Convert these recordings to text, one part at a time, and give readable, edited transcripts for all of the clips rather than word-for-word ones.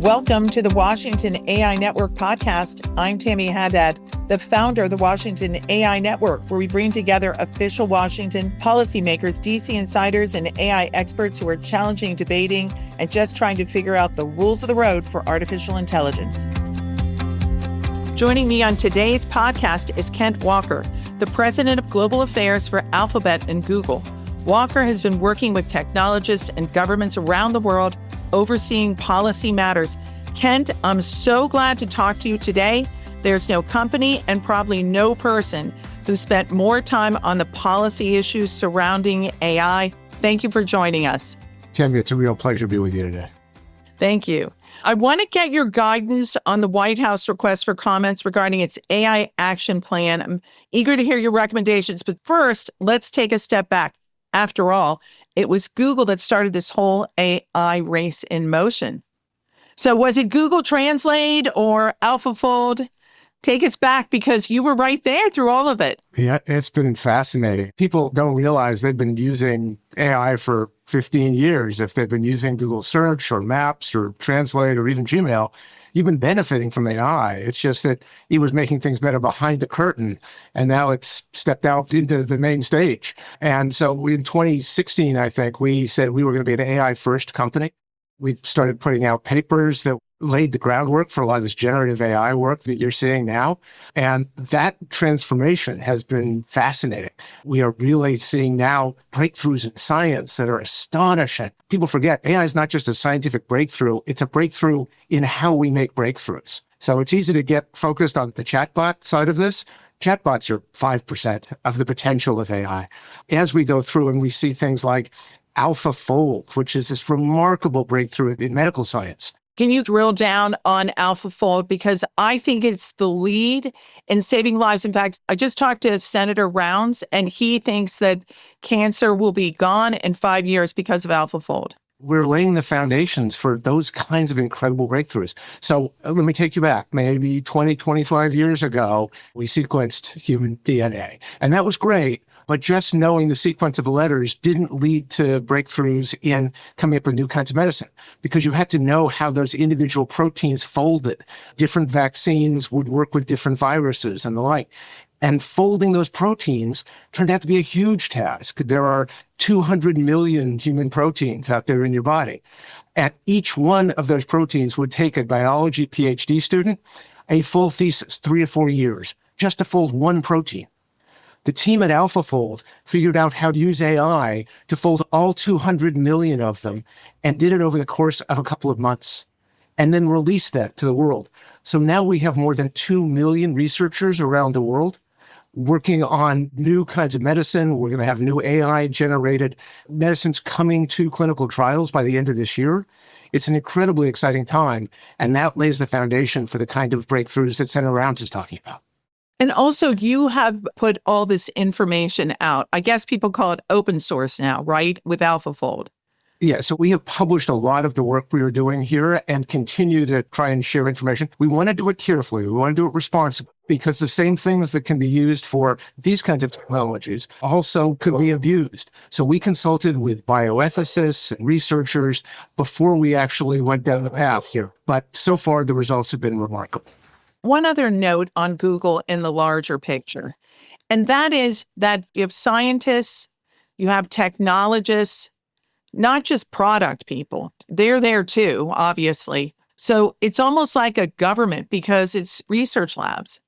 Welcome to the Washington AI Network podcast. I'm Tammy Haddad, the founder of the Washington AI Network, where we bring together official Washington policymakers, DC insiders, and AI experts who are challenging, debating, and just trying to figure out the rules of the road for artificial intelligence. Joining me on today's podcast is Kent Walker, the president of global affairs for Alphabet and Google. Walker has been working with technologists and governments around the world overseeing policy matters. Kent, I'm so glad to talk to you today. There's no company and probably no person who spent more time on the policy issues surrounding AI. Thank you for joining us. Tammy, it's a real pleasure to be with you today. Thank you. I want to get your guidance on the White House request for comments regarding its AI action plan. I'm eager to hear your recommendations, but first, let's take a step back. After all, it was Google that started this whole AI race in motion. So was it Google Translate or AlphaFold? Take us back because you were right there through all of it. Yeah, it's been fascinating. People don't realize they've been using AI for 15 years. If they've been using Google Search or Maps or Translate or even Gmail, you've been benefiting from AI. It's just that it was making things better behind the curtain, and now it's stepped out into the main stage. And so in 2016, I think, we said we were going to be an AI-first company. We started putting out papers that laid the groundwork for a lot of this generative AI work that you're seeing now. And that transformation has been fascinating. We are really seeing now breakthroughs in science that are astonishing. People forget AI is not just a scientific breakthrough, it's a breakthrough in how we make breakthroughs. So it's easy to get focused on the chatbot side of this. Chatbots are 5% of the potential of AI. As we go through and we see things like AlphaFold, which is this remarkable breakthrough in medical science. Can you drill down on AlphaFold? Because I think it's the lead in saving lives. In fact, I just talked to Senator Rounds, and he thinks that cancer will be gone in 5 years because of AlphaFold. We're laying the foundations for those kinds of incredible breakthroughs. So let me take you back. Maybe 20, 25 years ago, we sequenced human DNA, and that was great. But just knowing the sequence of the letters didn't lead to breakthroughs in coming up with new kinds of medicine, because you had to know how those individual proteins folded. Different vaccines would work with different viruses and the like. And folding those proteins turned out to be a huge task. There are 200 million human proteins out there in your body. And each one of those proteins would take a biology PhD student a full thesis, 3 or 4 years, just to fold one protein. The team at AlphaFold figured out how to use AI to fold all 200 million of them and did it over the course of a couple of months and then released that to the world. So now we have more than 2 million researchers around the world working on new kinds of medicine. We're going to have new AI-generated medicines coming to clinical trials by the end of this year. It's an incredibly exciting time, and that lays the foundation for the kind of breakthroughs that Senator Rounds is talking about. And also, you have put all this information out. I guess people call it open source now, right, with AlphaFold? Yeah, so we have published a lot of the work we are doing here and continue to try and share information. We want to do it carefully. We want to do it responsibly, because the same things that can be used for these kinds of technologies also could be abused. So we consulted with bioethicists and researchers before we actually went down the path here. But so far, the results have been remarkable. One other note on Google in the larger picture, and that is that you have scientists, you have technologists, not just product people. They're there too, obviously. So it's almost like a government because it's research labs.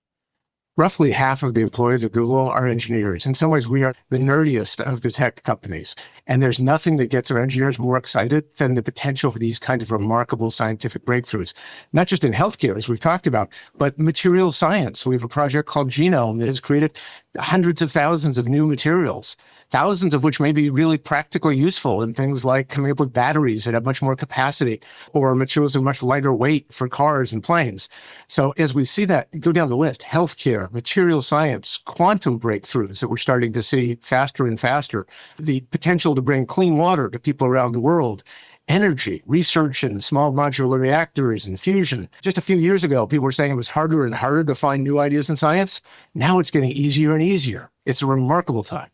Roughly half of the employees at Google are engineers. In some ways, we are the nerdiest of the tech companies. And there's nothing that gets our engineers more excited than the potential for these kinds of remarkable scientific breakthroughs, not just in healthcare, as we've talked about, but material science. We have a project called Genome that has created hundreds of thousands of new materials, thousands of which may be really practically useful in things like coming up with batteries that have much more capacity or materials that are much lighter weight for cars and planes. So as we see that go down the list, healthcare, material science, quantum breakthroughs that we're starting to see faster and faster, the potential to bring clean water to people around the world, energy, research in small modular reactors and fusion. Just a few years ago, people were saying it was harder and harder to find new ideas in science. Now it's getting easier and easier. It's a remarkable time.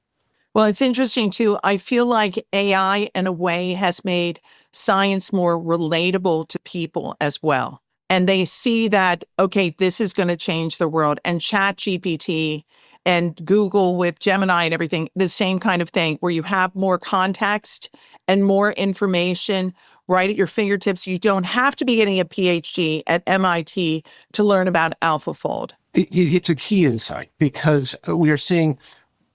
Well, it's interesting too. I feel like AI in a way has made science more relatable to people as well. And they see that, okay, this is going to change the world. And ChatGPT and Google with Gemini and everything, the same kind of thing, where you have more context and more information right at your fingertips. You don't have to be getting a PhD at MIT to learn about AlphaFold. It's a key insight because we are seeing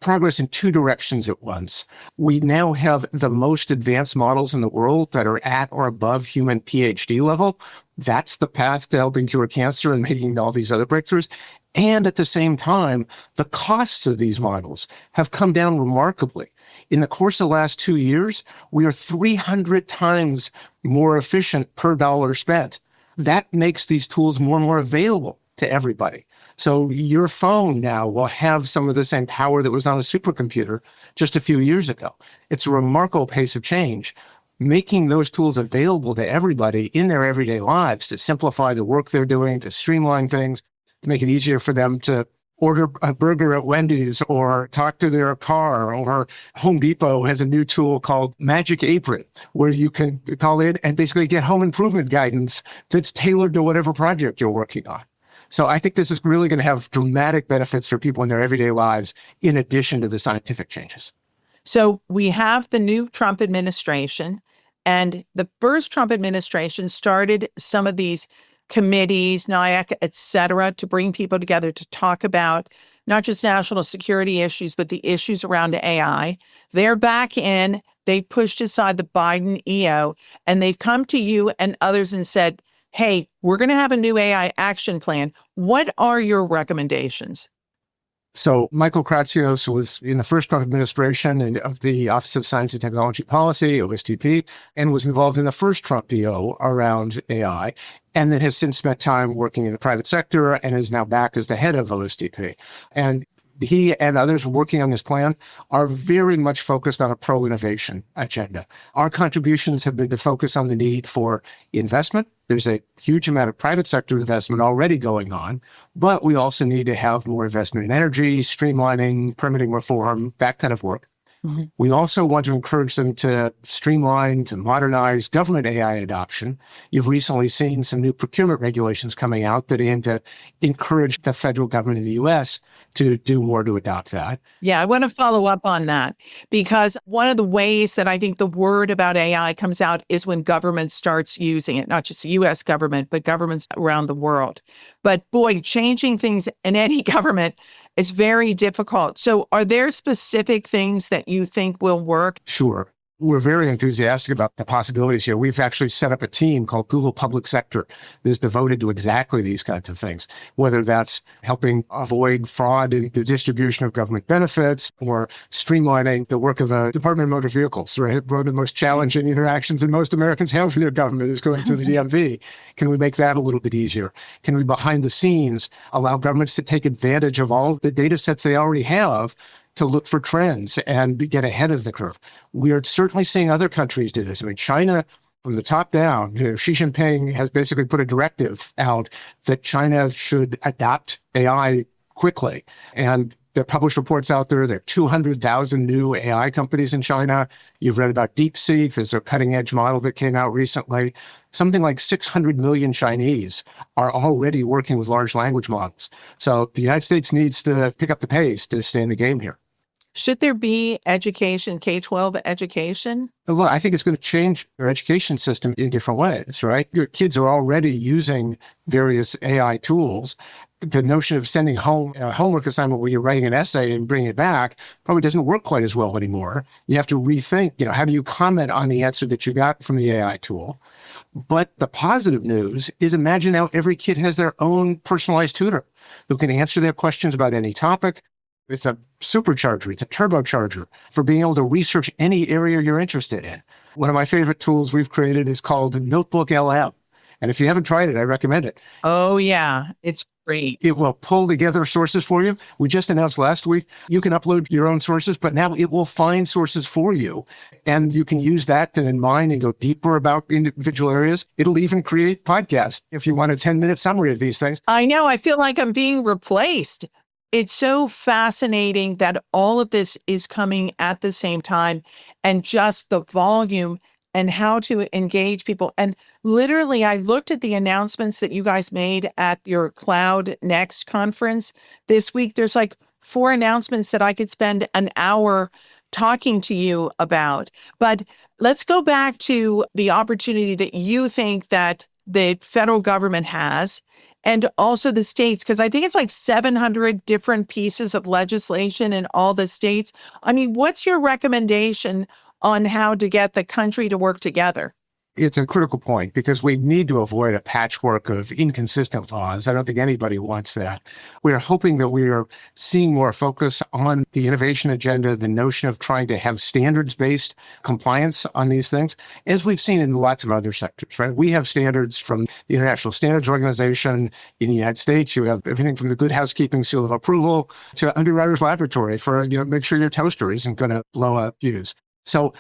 progress in two directions at once. We now have the most advanced models in the world that are at or above human PhD level. That's the path to helping cure cancer and making all these other breakthroughs. And at the same time, the costs of these models have come down remarkably. In the course of the last 2 years, we are 300 times more efficient per dollar spent. That makes these tools more and more available to everybody. So your phone now will have some of the same power that was on a supercomputer just a few years ago. It's a remarkable pace of change. Making those tools available to everybody in their everyday lives to simplify the work they're doing, to streamline things, to make it easier for them to order a burger at Wendy's or talk to their car. Or Home Depot has a new tool called Magic Apron, where you can call in and basically get home improvement guidance that's tailored to whatever project you're working on. So I think this is really going to have dramatic benefits for people in their everyday lives, in addition to the scientific changes. So we have the new Trump administration, and the first Trump administration started some of these committees, NIAC, et cetera, to bring people together to talk about not just national security issues, but the issues around AI. They're back in. They pushed aside the Biden EO, and they've come to you and others and said, hey, we're going to have a new AI action plan. What are your recommendations? So Michael Kratsios was in the first Trump administration of the Office of Science and Technology Policy, OSTP, and was involved in the first Trump EO around AI, and then has since spent time working in the private sector and is now back as the head of OSTP. And he and others working on this plan are very much focused on a pro-innovation agenda. Our contributions have been to focus on the need for investment. There's a huge amount of private sector investment already going on, but we also need to have more investment in energy, streamlining, permitting reform, that kind of work. Mm-hmm. We also want to encourage them to streamline, to modernize government AI adoption. You've recently seen some new procurement regulations coming out that aim to encourage the federal government in the U.S. to do more to adopt that. Yeah, I want to follow up on that, because one of the ways that I think the word about AI comes out is when government starts using it, not just the U.S. government, but governments around the world. But boy, changing things in any government is very difficult. So are there specific things that you think will work? Sure. We're very enthusiastic about the possibilities here. We've actually set up a team called Google Public Sector that is devoted to exactly these kinds of things, whether that's helping avoid fraud in the distribution of government benefits or streamlining the work of the Department of Motor Vehicles, right? One of the most challenging interactions that most Americans have with their government is going through the DMV. Can we make that a little bit easier? Can we, behind the scenes, allow governments to take advantage of all the data sets they already have to look for trends and get ahead of the curve? We are certainly seeing other countries do this. I mean, China, from the top down, Xi Jinping has basically put a directive out that China should adopt AI quickly. And there are published reports out there. There are 200,000 new AI companies in China. You've read about DeepSeek. There's a cutting-edge model that came out recently. Something like 600 million Chinese are already working with large language models. So the United States needs to pick up the pace to stay in the game here. Should there be education, K-12 education? Look, I think it's going to change our education system in different ways, right? Your kids are already using various AI tools. The notion of sending home a homework assignment where you're writing an essay and bringing it back probably doesn't work quite as well anymore. You have to rethink, how do you comment on the answer that you got from the AI tool? But the positive news is, imagine now every kid has their own personalized tutor who can answer their questions about any topic. It's a supercharger, it's a turbocharger for being able to research any area you're interested in. One of my favorite tools we've created is called Notebook LM. And if you haven't tried it, I recommend it. Oh, yeah. It's great. It will pull together sources for you. We just announced last week, you can upload your own sources, but now it will find sources for you. And you can use that to then mine and go deeper about individual areas. It'll even create podcasts if you want a 10-minute summary of these things. I know. I feel like I'm being replaced. It's so fascinating that all of this is coming at the same time, and just the volume and how to engage people. And literally, I looked at the announcements that you guys made at your Cloud Next conference this week. There's like 4 announcements that I could spend an hour talking to you about. But let's go back to the opportunity that you think that the federal government has and also the states, because I think it's like 700 different pieces of legislation in all the states. I mean, what's your recommendation on how to get the country to work together? It's a critical point because we need to avoid a patchwork of inconsistent laws. I don't think anybody wants that. We are hoping that we are seeing more focus on the innovation agenda, the notion of trying to have standards-based compliance on these things, as we've seen in lots of other sectors, right? We have standards from the International Standards Organization. In the United States, you have everything from the Good Housekeeping Seal of Approval to Underwriters Laboratory for, make sure your toaster isn't going to blow up fuse. So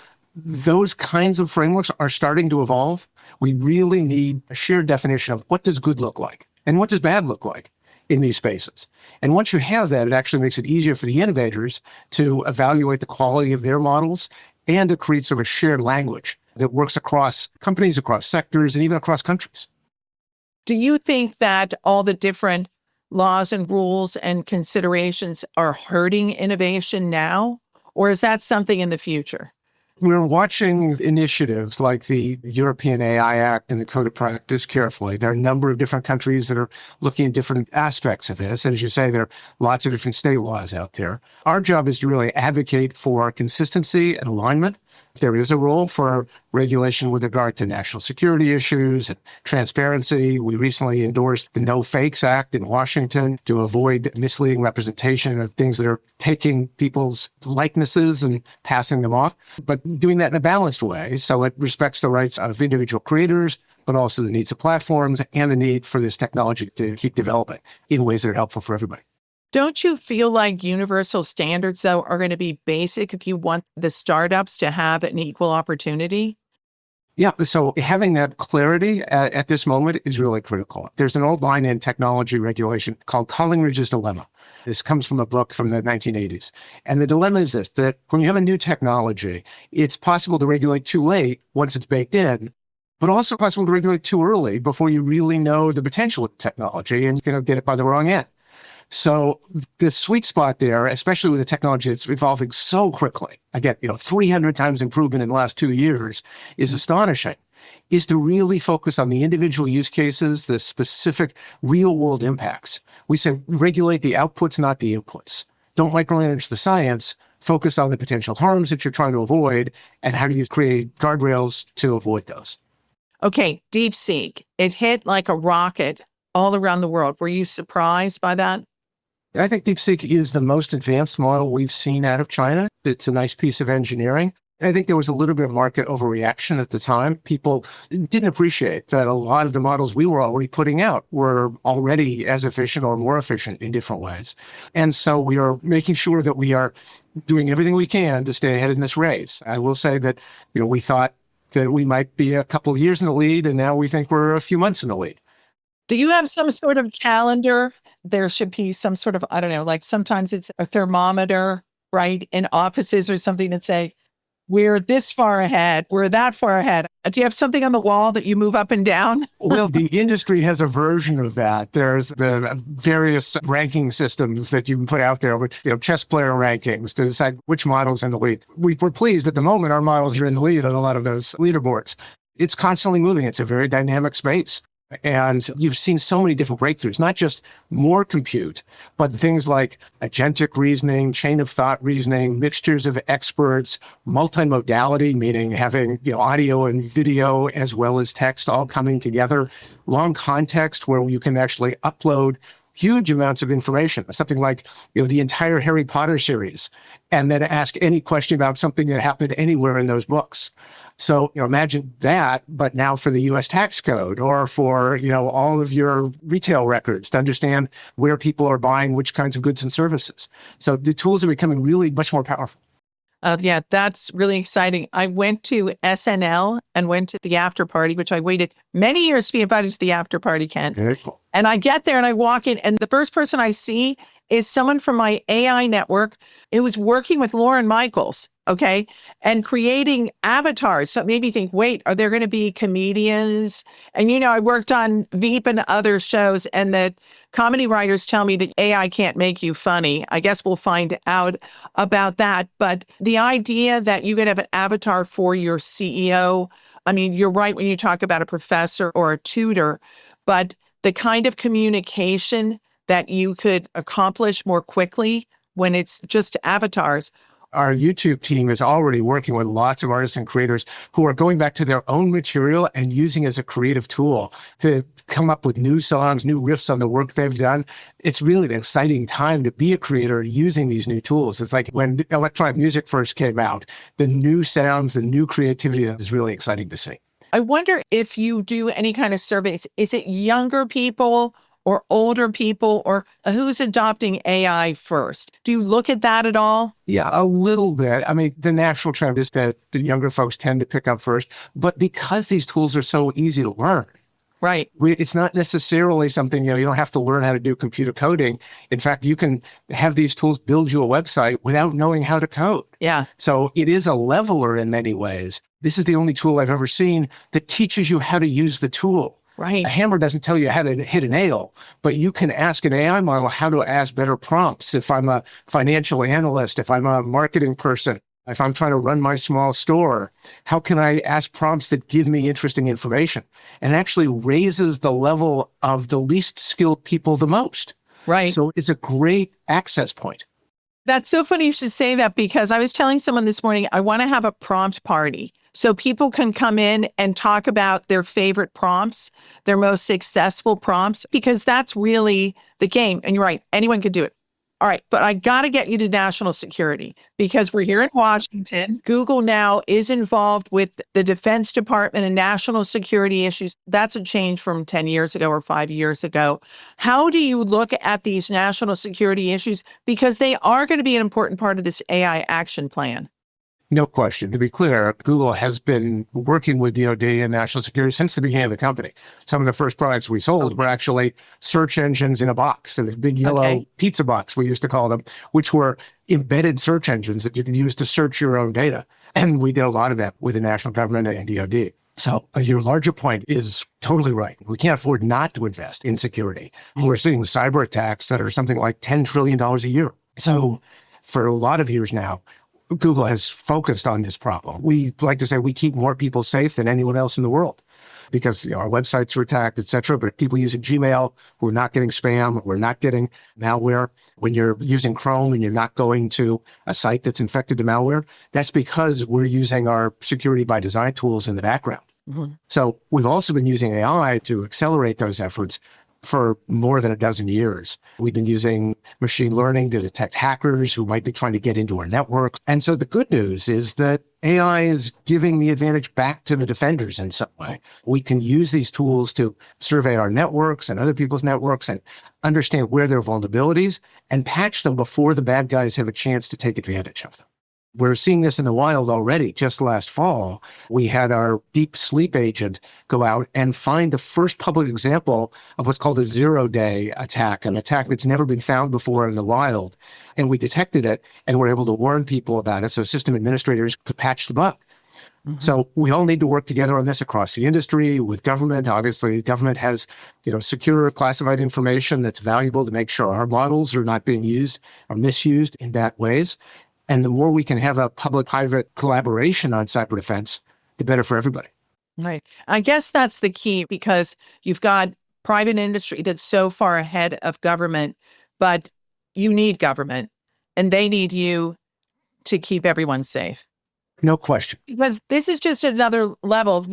those kinds of frameworks are starting to evolve. We really need a shared definition of what does good look like and what does bad look like in these spaces. And once you have that, it actually makes it easier for the innovators to evaluate the quality of their models and to create sort of a shared language that works across companies, across sectors, and even across countries. Do you think that all the different laws and rules and considerations are hurting innovation now? Or is that something in the future? We're watching initiatives like the European AI Act and the Code of Practice carefully. There are a number of different countries that are looking at different aspects of this. And as you say, there are lots of different state laws out there. Our job is to really advocate for consistency and alignment. There is a role for regulation with regard to national security issues and transparency. We recently endorsed the No Fakes Act in Washington to avoid misleading representation of things that are taking people's likenesses and passing them off, but doing that in a balanced way so it respects the rights of individual creators, but also the needs of platforms and the need for this technology to keep developing in ways that are helpful for everybody. Don't you feel like universal standards, though, are going to be basic if you want the startups to have an equal opportunity? Yeah, so having that clarity at this moment is really critical. There's an old line in technology regulation called Collingridge's Dilemma. This comes from a book from the 1980s. And the dilemma is this, that when you have a new technology, it's possible to regulate too late once it's baked in, but also possible to regulate too early before you really know the potential of the technology and you can get it by the wrong end. So the sweet spot there, especially with a technology that's evolving so quickly, again, 300 times improvement in the last 2 years is astonishing, is to really focus on the individual use cases, the specific real world impacts. We say regulate the outputs, not the inputs. Don't micromanage the science, focus on the potential harms that you're trying to avoid and how do you create guardrails to avoid those. Okay, DeepSeek, it hit like a rocket all around the world. Were you surprised by that? I think DeepSeek is the most advanced model we've seen out of China. It's a nice piece of engineering. I think there was a little bit of market overreaction at the time. People didn't appreciate that a lot of the models we were already putting out were already as efficient or more efficient in different ways. And so we are making sure that we are doing everything we can to stay ahead in this race. I will say that, we thought that we might be a couple of years in the lead, and now we think we're a few months in the lead. Do you have some sort of calendar? There should be some sort of, I don't know, like sometimes it's a thermometer, right, in offices or something that say, we're this far ahead, we're that far ahead. Do you have something on the wall that you move up and down? Well, the industry has a version of that. There's the various ranking systems that you can put out there with, chess player rankings to decide which model's in the lead. We're pleased at the moment our models are in the lead on a lot of those leaderboards. It's constantly moving. It's a very dynamic space. And you've seen so many different breakthroughs, not just more compute, but things like agentic reasoning, chain of thought reasoning, mixtures of experts, multimodality, meaning having audio and video as well as text all coming together, long context where you can actually upload huge amounts of information, something like the entire Harry Potter series, and then ask any question about something that happened anywhere in those books. So imagine that, but now for the U.S. tax code or for all of your retail records to understand where people are buying which kinds of goods and services. So the tools are becoming really much more powerful. Yeah, that's really exciting. I went to SNL and went to the after party, which I waited many years to be invited to the after party, Ken. Very cool. And I get there and I walk in and the first person I see is someone from my AI network. It was working with Lauren Michaels. Okay. And creating avatars. So it made me think, wait, are there going to be comedians? And, I worked on Veep and other shows, and that comedy writers tell me that AI can't make you funny. I guess we'll find out about that. But the idea that you could have an avatar for your CEO, I mean, you're right when you talk about a professor or a tutor, but the kind of communication that you could accomplish more quickly when it's just avatars. Our YouTube team is already working with lots of artists and creators who are going back to their own material and using it as a creative tool to come up with new songs, new riffs on the work they've done. It's really an exciting time to be a creator using these new tools. It's like when electronic music first came out, the new sounds, the new creativity is really exciting to see. I wonder if you do any kind of surveys. Is it younger people or older people, or who's adopting AI first? Do you look at that at all? Yeah, a little bit. I mean, the natural trend is that the younger folks tend to pick up first, but because these tools are so easy to learn, right? It's not necessarily something, you don't have to learn how to do computer coding. In fact, you can have these tools build you a website without knowing how to code. Yeah. So it is a leveler in many ways. This is the only tool I've ever seen that teaches you how to use the tool. Right. A hammer doesn't tell you how to hit a nail, but you can ask an AI model how to ask better prompts. If I'm a financial analyst, if I'm a marketing person, if I'm trying to run my small store, how can I ask prompts that give me interesting information? And actually raises the level of the least skilled people the most. Right. So it's a great access point. That's so funny you should say that, because I was telling someone this morning, I want to have a prompt party so people can come in and talk about their favorite prompts, their most successful prompts, because that's really the game. And you're right, anyone could do it. All right, but I got to get you to national security, because we're here in Washington. Google now is involved with the Defense Department and national security issues. That's a change from 10 years ago or 5 years ago. How do you look at these national security issues? Because they are going to be an important part of this AI action plan. No question. To be clear, Google has been working with DOJ and national security since the beginning of the company. Some of the first products we sold were actually search engines in a box. So this big yellow pizza box, we used to call them, which were embedded search engines that you can use to search your own data. And we did a lot of that with the national government and DOD. So your larger point is totally right. We can't afford not to invest in security. We're seeing cyber attacks that are something like $10 trillion a year. So for a lot of years now, Google has focused on this problem. We like to say we keep more people safe than anyone else in the world because our websites are attacked, et cetera. But people using Gmail, we're not getting spam, we're not getting malware. When you're using Chrome and you're not going to a site that's infected to malware, that's because we're using our security by design tools in the background. Mm-hmm. So we've also been using AI to accelerate those efforts for more than a dozen years. We've been using machine learning to detect hackers who might be trying to get into our networks. And so the good news is that AI is giving the advantage back to the defenders in some way. We can use these tools to survey our networks and other people's networks and understand where there are vulnerabilities and patch them before the bad guys have a chance to take advantage of them. We're seeing this in the wild already. Just last fall, we had our deep sleep agent go out and find the first public example of what's called a zero-day attack, an attack that's never been found before in the wild. And we detected it and were able to warn people about it so system administrators could patch the bug. Mm-hmm. So we all need to work together on this across the industry, with government. Obviously, government has, secure classified information that's valuable to make sure our models are not being used or misused in bad ways. And the more we can have a public-private collaboration on cyber defense, the better for everybody. Right. I guess that's the key, because you've got private industry that's so far ahead of government, but you need government and they need you to keep everyone safe. No question. Because this is just another level.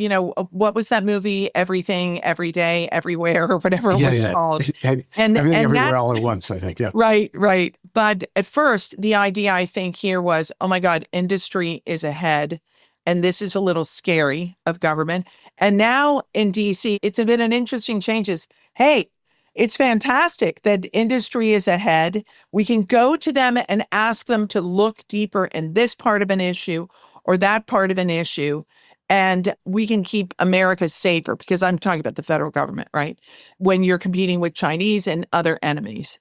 What was that movie? Everything, Every Day, Everywhere, or whatever it was called. And everything everywhere all at once, I think. Yeah. Right. But at first, the idea, I think, here was, oh my God, industry is ahead. And this is a little scary of government. And now in DC, it's been an interesting changes. Hey, it's fantastic that industry is ahead. We can go to them and ask them to look deeper in this part of an issue or that part of an issue, and we can keep America safer, because I'm talking about the federal government, right? When you're competing with Chinese and other enemies.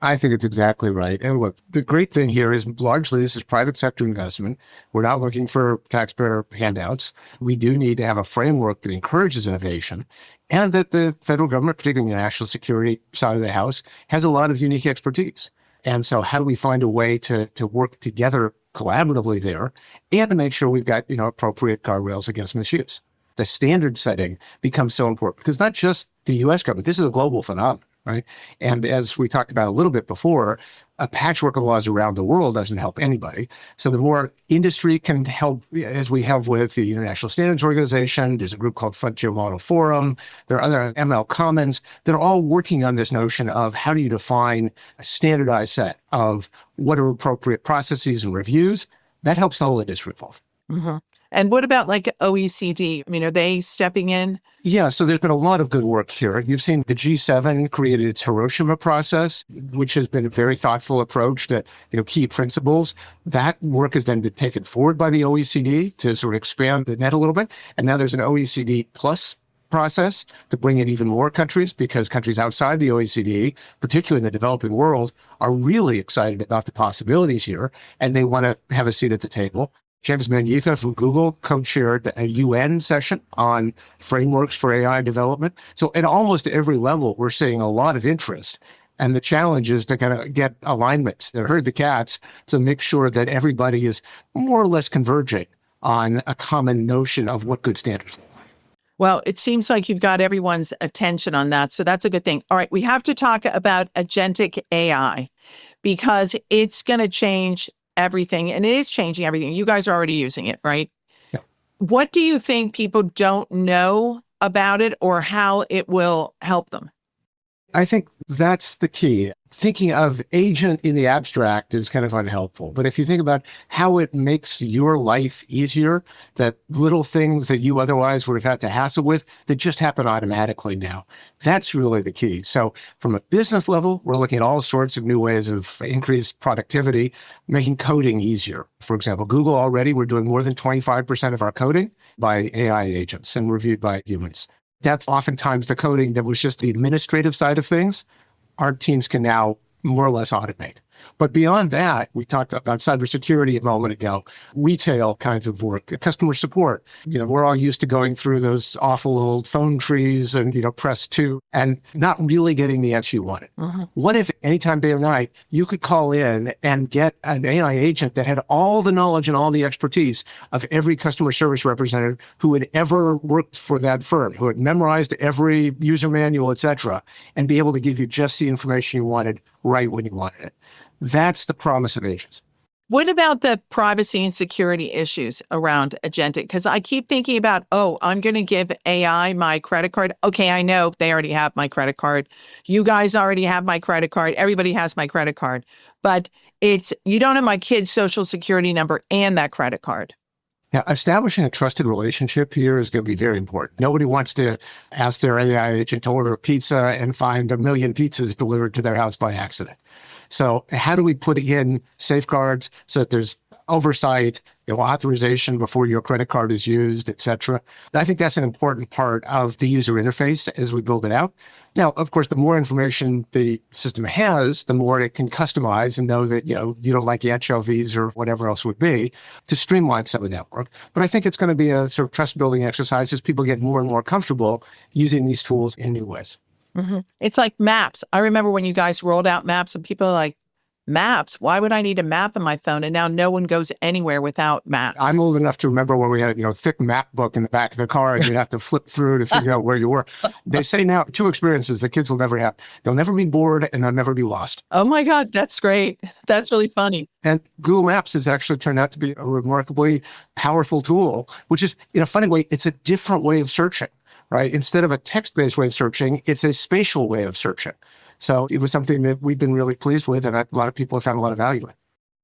I think it's exactly right. And look, the great thing here is largely this is private sector investment. We're not looking for taxpayer handouts. We do need to have a framework that encourages innovation, and that the federal government, particularly the national security side of the house, has a lot of unique expertise. And so how do we find a way to work together collaboratively there and to make sure we've got, appropriate guardrails against misuse? The standard setting becomes so important because not just the U.S. government, this is a global phenomenon, right? And as we talked about a little bit before, a patchwork of laws around the world doesn't help anybody. So the more industry can help, as we have with the International Standards Organization, there's a group called Frontier Model Forum, there are other ML Commons that are all working on this notion of how do you define a standardized set of what are appropriate processes and reviews. That helps the whole industry evolve. Mm-hmm. And what about like OECD? I mean, are they stepping in? Yeah, so there's been a lot of good work here. You've seen the G7 created its Hiroshima process, which has been a very thoughtful approach to, key principles. That work has then been taken forward by the OECD to sort of expand the net a little bit. And now there's an OECD plus process to bring in even more countries, because countries outside the OECD, particularly in the developing world, are really excited about the possibilities here, and they want to have a seat at the table. James Manyika from Google co-chaired a UN session on frameworks for AI development. So at almost every level, we're seeing a lot of interest. And the challenge is to kind of get alignments, to herd the cats, to make sure that everybody is more or less converging on a common notion of what good standards look like. Well, it seems like you've got everyone's attention on that. So that's a good thing. All right, we have to talk about agentic AI because it's going to change everything, and it is changing everything. You guys are already using it, right? Yeah. What do you think people don't know about it or how it will help them? I think that's the key. Thinking of agent in the abstract is kind of unhelpful. But if you think about how it makes your life easier, that little things that you otherwise would have had to hassle with, that just happen automatically now, that's really the key. So from a business level, we're looking at all sorts of new ways of increased productivity, making coding easier. For example, Google already, we're doing more than 25% of our coding by AI agents and reviewed by humans. That's oftentimes the coding that was just the administrative side of things. Our teams can now more or less automate. But beyond that, we talked about cybersecurity a moment ago, retail kinds of work, customer support. We're all used to going through those awful old phone trees and, press 2 and not really getting the answer you wanted. Mm-hmm. What if anytime, day or night, you could call in and get an AI agent that had all the knowledge and all the expertise of every customer service representative who had ever worked for that firm, who had memorized every user manual, et cetera, and be able to give you just the information you wanted right when you wanted it? That's the promise of agents. What about the privacy and security issues around agentic? Because I keep thinking about, I'm going to give AI my credit card. Okay, I know they already have my credit card. You guys already have my credit card. Everybody has my credit card. But you don't have my kid's social security number and that credit card. Now, establishing a trusted relationship here is going to be very important. Nobody wants to ask their AI agent to order a pizza and find 1 million pizzas delivered to their house by accident. So how do we put in safeguards so that there's oversight, authorization before your credit card is used, et cetera? I think that's an important part of the user interface as we build it out. Now, of course, the more information the system has, the more it can customize and know that, you don't like anchovies or whatever else would be, to streamline some of that work. But I think it's going to be a sort of trust building exercise as people get more and more comfortable using these tools in new ways. Mm-hmm. It's like maps. I remember when you guys rolled out maps and people are like, maps? Why would I need a map on my phone? And now no one goes anywhere without maps. I'm old enough to remember when we had a thick map book in the back of the car and you'd have to flip through to figure out where you were. They say now 2 experiences that kids will never have. They'll never be bored and they'll never be lost. Oh my God, that's great. That's really funny. And Google Maps has actually turned out to be a remarkably powerful tool, which is, in a funny way, it's a different way of searching. Right? Instead of a text-based way of searching, it's a spatial way of searching. So it was something that we've been really pleased with, and a lot of people have found a lot of value in.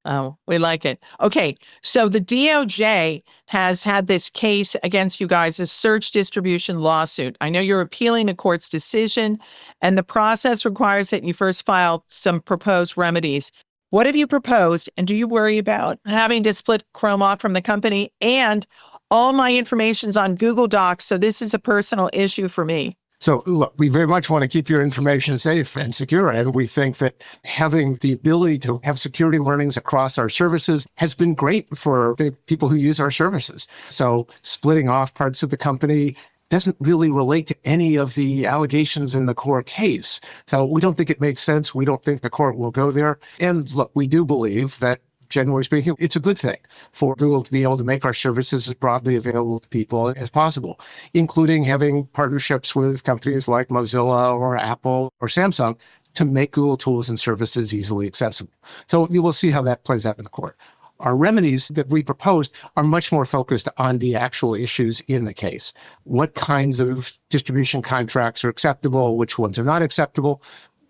Oh, we like it. Okay, so the DOJ has had this case against you guys, a search distribution lawsuit. I know you're appealing the court's decision, and the process requires that you first file some proposed remedies. What have you proposed, and do you worry about having to split Chrome off from the company? And all my information's on Google Docs, so this is a personal issue for me. So look, we very much want to keep your information safe and secure. And we think that having the ability to have security learnings across our services has been great for the people who use our services. So splitting off parts of the company doesn't really relate to any of the allegations in the core case. So we don't think it makes sense. We don't think the court will go there. And look, we do believe that, generally speaking, it's a good thing for Google to be able to make our services as broadly available to people as possible, including having partnerships with companies like Mozilla or Apple or Samsung to make Google tools and services easily accessible. So you will see how that plays out in the court. Our remedies that we proposed are much more focused on the actual issues in the case. What kinds of distribution contracts are acceptable? Which ones are not acceptable?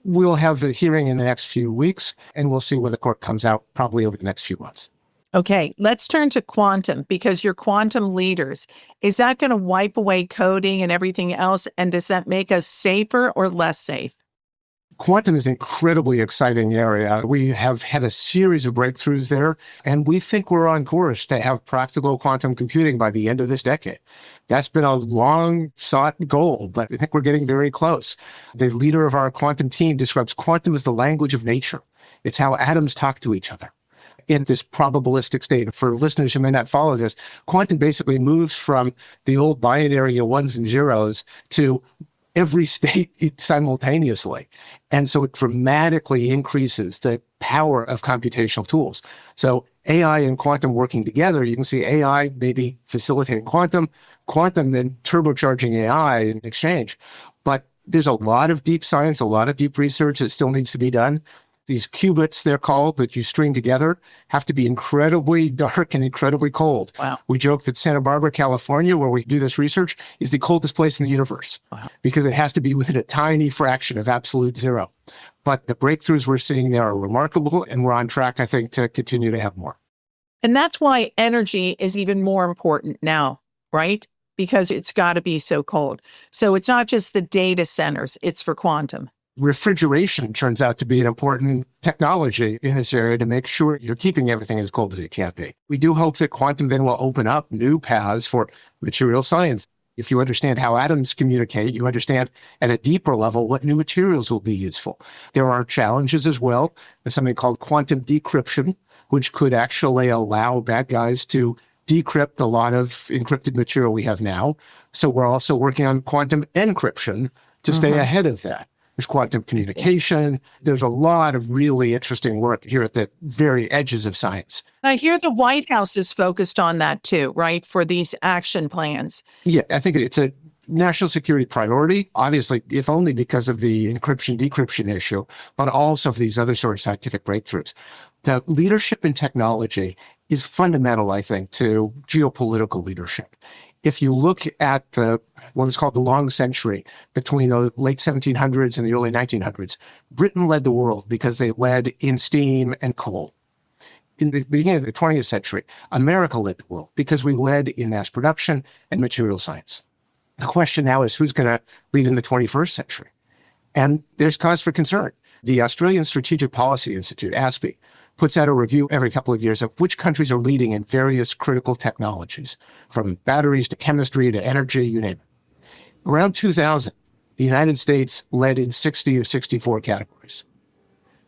We'll have the hearing in the next few weeks, and we'll see where the court comes out probably over the next few months. Okay, let's turn to quantum, because you're quantum leaders. Is that going to wipe away coding and everything else? And does that make us safer or less safe? Quantum is an incredibly exciting area. We have had a series of breakthroughs there, and we think we're on course to have practical quantum computing by the end of this decade. That's been a long-sought goal, but I think we're getting very close. The leader of our quantum team describes quantum as the language of nature. It's how atoms talk to each other in this probabilistic state. For listeners who may not follow this, quantum basically moves from the old binary of ones and zeros to every state simultaneously. And so it dramatically increases the power of computational tools. So AI and quantum working together, you can see AI maybe facilitating quantum then turbocharging AI in exchange. But there's a lot of deep science, a lot of deep research that still needs to be done. These qubits, they're called, that you string together, have to be incredibly dark and incredibly cold. Wow. We joke that Santa Barbara, California, where we do this research, is the coldest place in the universe. Wow. Because it has to be within a tiny fraction of absolute zero. But the breakthroughs we're seeing there are remarkable, and we're on track, I think, to continue to have more. And that's why energy is even more important now, right? Because it's got to be so cold. So it's not just the data centers, it's for quantum. Refrigeration turns out to be an important technology in this area to make sure you're keeping everything as cold as it can be. We do hope that quantum then will open up new paths for material science. If you understand how atoms communicate, you understand at a deeper level what new materials will be useful. There are challenges as well. There's something called quantum decryption, which could actually allow bad guys to decrypt a lot of encrypted material we have now. So we're also working on quantum encryption to stay ahead of that. There's quantum communication. There's a lot of really interesting work here at the very edges of science. I hear the White House is focused on that too, right? For these action plans. Yeah, I think it's a national security priority, obviously, if only because of the encryption-decryption issue, but also for these other sort of scientific breakthroughs. The leadership in technology is fundamental, I think, to geopolitical leadership. If you look at what was called the long century between the late 1700s and the early 1900s, Britain led the world because they led in steam and coal. In the beginning of the 20th century, America led the world because we led in mass production and material science. The question now is who's going to lead in the 21st century? And there's cause for concern. The Australian Strategic Policy Institute, ASPI, puts out a review every couple of years of which countries are leading in various critical technologies, from batteries to chemistry to energy, you name it. Around 2000, the United States led in 60 or 64 categories.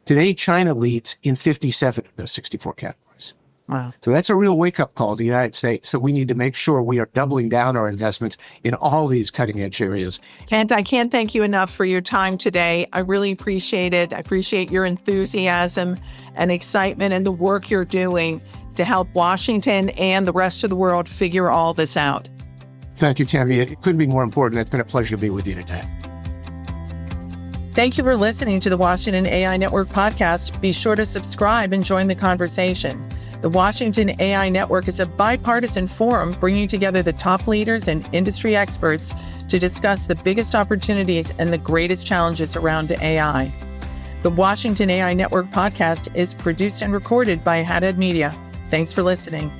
Today, China leads in 57 of those 64 categories. Wow. So that's a real wake-up call to the United States. So we need to make sure we are doubling down our investments in all these cutting-edge areas. Kent, I can't thank you enough for your time today. I really appreciate it. I appreciate your enthusiasm and excitement and the work you're doing to help Washington and the rest of the world figure all this out. Thank you, Tammy. It couldn't be more important. It's been a pleasure to be with you today. Thank you for listening to the Washington AI Network podcast. Be sure to subscribe and join the conversation. The Washington AI Network is a bipartisan forum bringing together the top leaders and industry experts to discuss the biggest opportunities and the greatest challenges around AI. The Washington AI Network podcast is produced and recorded by Haddad Media. Thanks for listening.